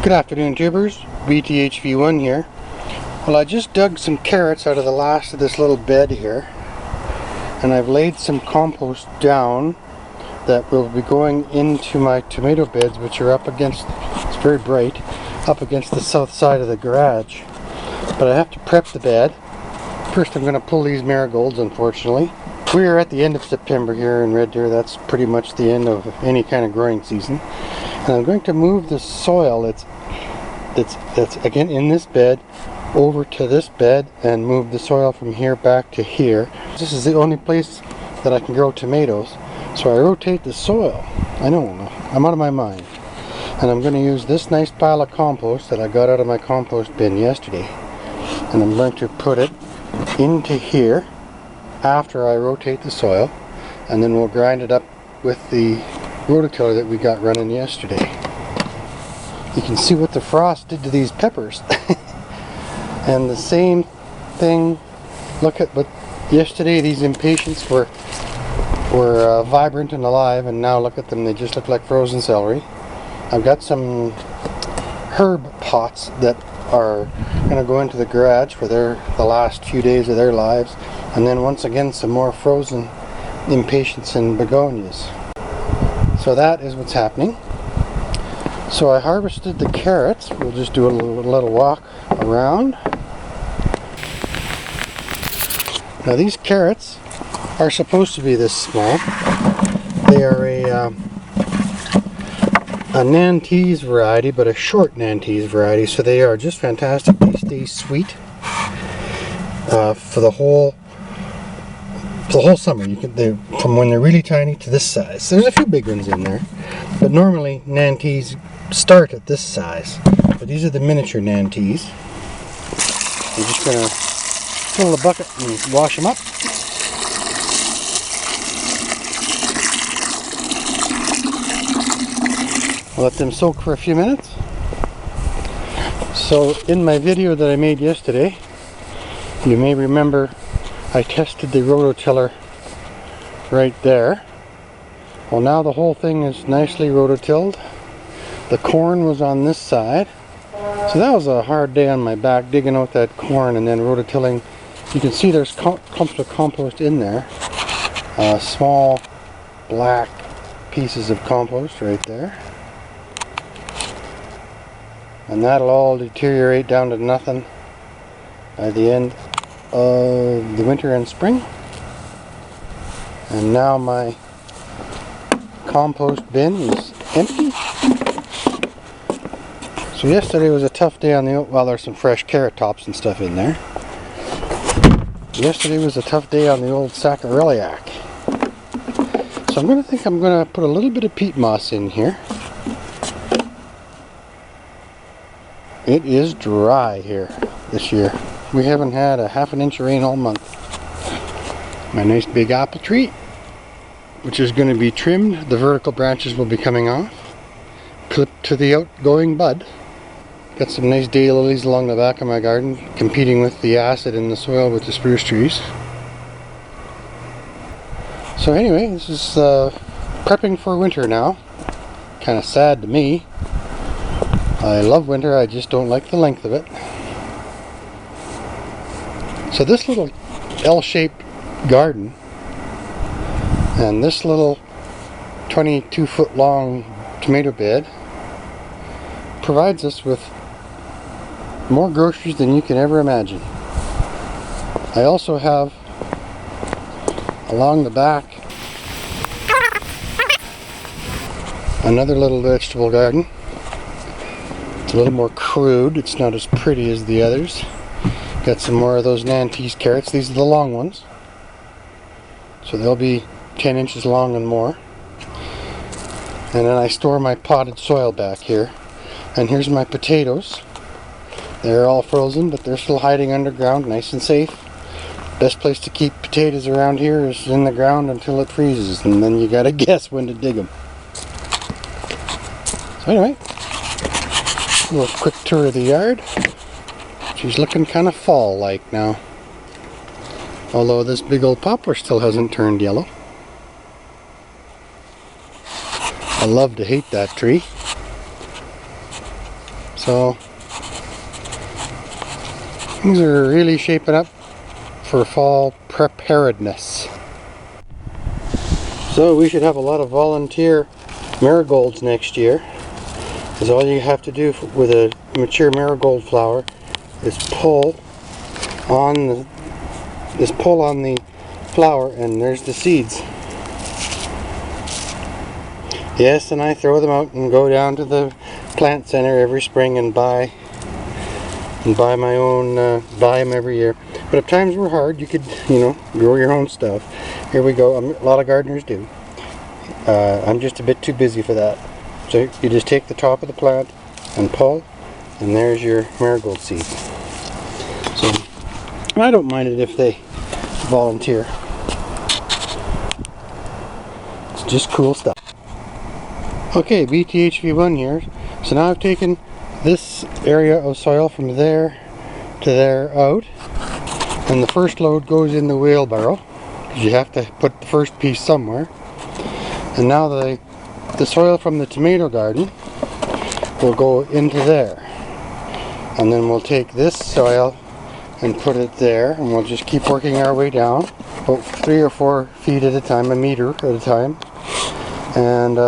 Good afternoon, tubers. BTHV1 here. Well, I just dug some carrots out of the last of this little bed here, and I've laid some compost down that will be going into my tomato beds, which are up against, it's very bright, up against the south side of the garage. But I have to prep the bed. First I'm going to pull these marigolds, unfortunately. We are at the end of September here in Red Deer. That's pretty much the end of any kind of growing season. And I'm going to move the soil that's again in this bed over to this bed and move the soil from here back to here. This is the only place that I can grow tomatoes. So I rotate the soil. I know, I'm out of my mind. And I'm going to use this nice pile of compost that I got out of my compost bin yesterday. And I'm going to put it into here after I rotate the soil. And then we'll grind it up with the rototiller that we got running yesterday. You can see what the frost did to these peppers. And the same thing, look at what yesterday these impatiens were vibrant and alive, and now look at them, they just look like frozen celery. I've got some herb pots that are going to go into the garage for the last few days of their lives, and then once again some more frozen impatiens and begonias. So that is what's happening. So I harvested the carrots. We'll just do a little walk around. Now these carrots are supposed to be this small. They are a Nantes variety, but a short Nantes variety, so they are just fantastic. They stay sweet for the whole summer. From when they're really tiny to this size. There's a few big ones in there, but normally Nantes start at this size. But these are the miniature Nantes. We're just going to fill the bucket and wash them up. Let them soak for a few minutes. So in my video that I made yesterday, you may remember I tested the rototiller right there. Well, now the whole thing is nicely rototilled. The corn was on this side, so that was a hard day on my back, digging out that corn and then rototilling. You can see there's clumps of compost in there. Small black pieces of compost right there. And that'll all deteriorate down to nothing by the end of the winter and spring. And now my compost bin is empty. So yesterday was a tough day on the, well, there's some fresh carrot tops and stuff in there. Yesterday was a tough day on the old sacharelliac. So I'm going to put a little bit of peat moss in here. It is dry here this year. We haven't had a half an inch of rain all month. My nice big apple tree, which is going to be trimmed. The vertical branches will be coming off, clipped to the outgoing bud. Got some nice daylilies along the back of my garden, competing with the acid in the soil with the spruce trees. So anyway, this is prepping for winter now. Kind of sad to me. I love winter, I just don't like the length of it. So this little L-shaped garden and this little 22-foot long tomato bed provides us with more groceries than you can ever imagine. I also have along the back another little vegetable garden. It's a little more crude, it's not as pretty as the others. Got some more of those Nantes carrots. These are the long ones, so they'll be 10 inches long and more. And then I store my potted soil back here. And here's my potatoes. They're all frozen, but they're still hiding underground, nice and safe. Best place to keep potatoes around here is in the ground until it freezes, and then you gotta guess when to dig them. So anyway, a little quick tour of the yard. She's looking kind of fall-like now. Although this big old poplar still hasn't turned yellow. I love to hate that tree. So things are really shaping up for fall preparedness. So we should have a lot of volunteer marigolds next year, because all you have to do with a mature marigold flower is pull on the flower, and there's the seeds. Yes, and I throw them out and go down to the plant center every spring and buy my own, buy them every year. But if times were hard, you could, grow your own stuff. Here we go. A lot of gardeners do. I'm just a bit too busy for that. So you just take the top of the plant and pull, and there's your marigold seed. So I don't mind it if they volunteer. It's just cool stuff. Okay, BTHV1 here. So now I've taken this area of soil from there to there out, and the first load goes in the wheelbarrow, because you have to put the first piece somewhere. And now the soil from the tomato garden will go into there, and then we'll take this soil and put it there, and we'll just keep working our way down about 3 or 4 feet at a time, a meter at a time, and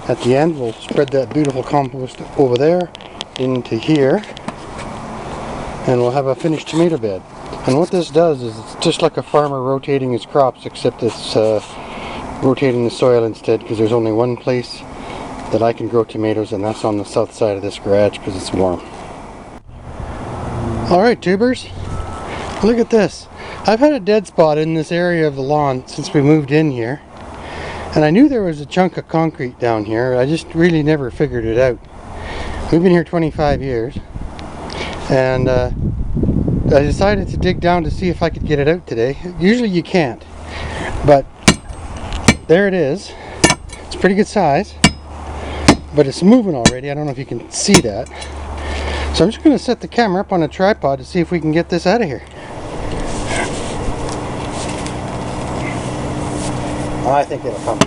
at the end we'll spread that beautiful compost over there into here, and we'll have a finished tomato bed. And what this does is it's just like a farmer rotating his crops, except it's rotating the soil instead, because there's only one place that I can grow tomatoes, and that's on the south side of this garage because it's warm. Alright, tubers, look at this. I've had a dead spot in this area of the lawn since we moved in here, and I knew there was a chunk of concrete down here. I just really never figured it out. We've been here 25 years, and I decided to dig down to see if I could get it out today. Usually you can't, but there it is. It's a pretty good size, but it's moving already. I don't know if you can see that. So I'm just going to set the camera up on a tripod to see if we can get this out of here. I think it'll come.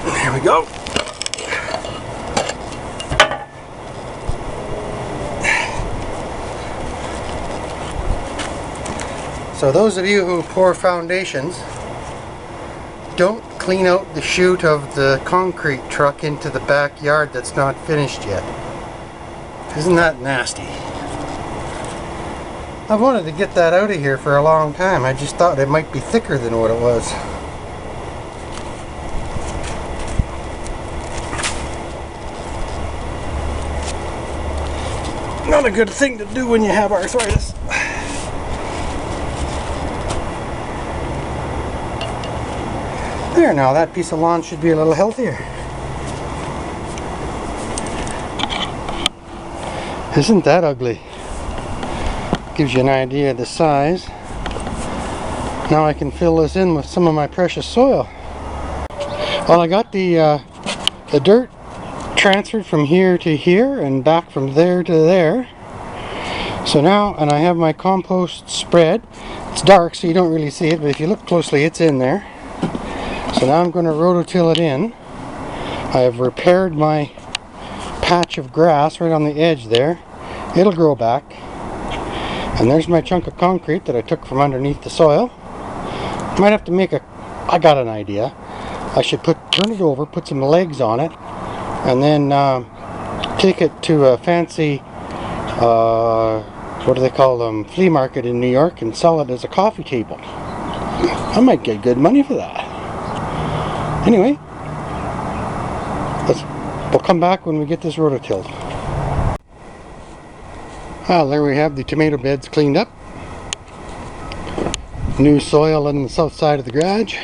There we go. So those of you who pour foundations, don't clean out the chute of the concrete truck into the backyard that's not finished yet. Isn't that nasty? I've wanted to get that out of here for a long time. I just thought it might be thicker than what it was. Not a good thing to do when you have arthritis. There, now that piece of lawn should be a little healthier. Isn't that ugly? Gives you an idea of the size. Now I can fill this in with some of my precious soil. Well, I got the dirt transferred from here to here and back from there to there. So now, and I have my compost spread. It's dark so you don't really see it, but if you look closely it's in there. So now I'm going to rototill it in. I have repaired my patch of grass right on the edge there. It'll grow back. And there's my chunk of concrete that I took from underneath the soil. Might have to make I got an idea. I should turn it over, put some legs on it, and then take it to a fancy, what do they call them, flea market in New York, and sell it as a coffee table. I might get good money for that. Anyway, we'll come back when we get this rototilled. Well, there we have the tomato beds cleaned up. New soil on the south side of the garage.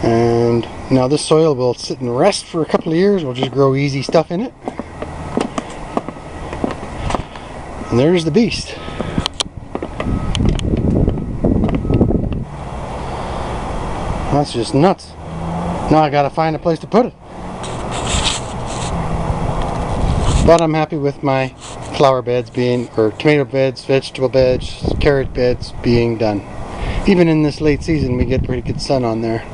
And now this soil will sit and rest for a couple of years. We'll just grow easy stuff in it. And there's the beast. That's just nuts. Now I gotta find a place to put it. But I'm happy with my flower beds being, or tomato beds, vegetable beds, carrot beds being done. Even in this late season we get pretty good sun on there.